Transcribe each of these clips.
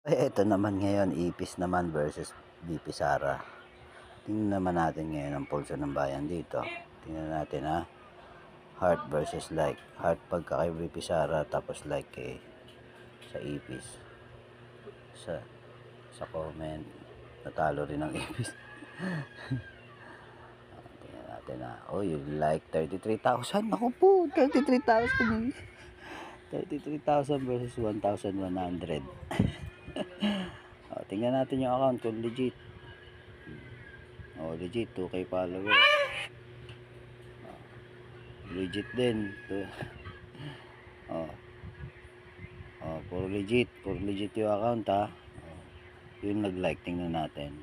Ito naman ngayon, Ipis naman versus BP Sara. Tingnan naman natin ngayon ang pulso ng bayan dito. Tingnan natin ha. Heart versus like. Heart pagka kay BP Sara, tapos like kay sa Ipis. Sa comment, natalo rin ang Ipis. Tingnan natin ha. Oh, you like 33,000. Ako po, 33,000. 33,000 versus 1,100. Tingnan natin yung account kung legit. Legit 2K followers. Legit din. Puro legit yung account ha. Yung nag-like, tingnan natin.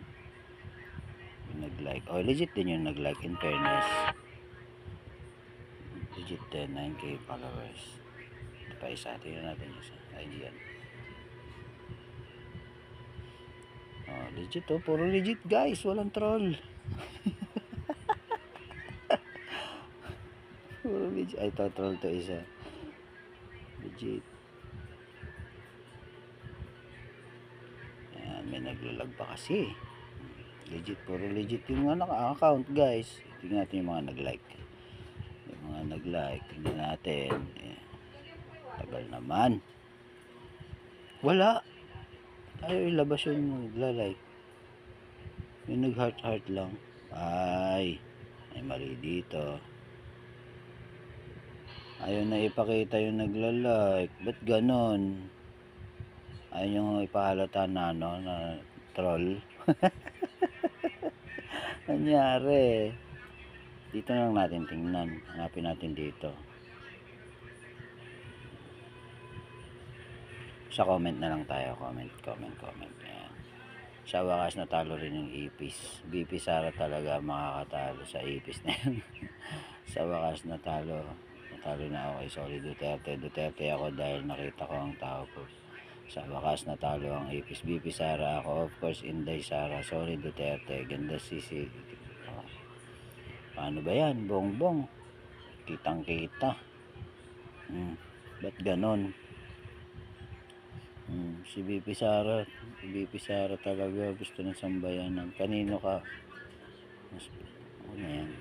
Yung nag-like. Legit din yung nag-like, in fairness. Legit din, 9K followers. Ito pa isa, tingnan natin yung isa. Ayan. Legit puro legit guys, walang troll. Puro legit. Ay, troll to isa. Legit. Ayan, may naglalag pa kasi. Legit, puro legit yung mga naka-account guys. Tingnan natin yung mga nag-like. Yung mga nag-like, tingnan natin. Tagal naman. Wala. Ayaw ilabas yung nagla-like. Yung nag-heart lang. Ay mali dito. Ayaw na ipakita yung nagla-like. Ba't ganon? Ayaw yung ipahalata na na troll. Nangyari. Dito lang natin tingnan. Hanapin natin dito. Sa comment na lang tayo. Comment. Ayan. Sa wakas natalo rin yung Ipis. BP Sara talaga makakatalo sa Ipis na yun. Sa wakas natalo na ako kay Solid Duterte ako dahil nakita ko ang tao ko. Sa wakas natalo ang Ipis. BP Sara ako, of course, Inday Sara, Solid Duterte, ganda sisi. Paano ba yan? Bongbong. Kitang kita. Ba't ganon? Si BP Sara talaga gusto ng sambayanan. Kanino ka? Ano yan?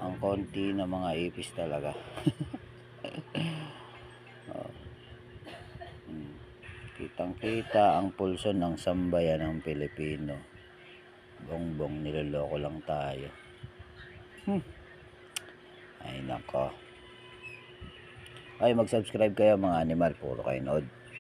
Ang konti na mga Ipis talaga. Kitang kita ang pulso ng sambayan ng Pilipino. Bongbong, niloloko lang tayo. Ay nako. Ay, mag-subscribe kayo mga animal, puro kayo nod.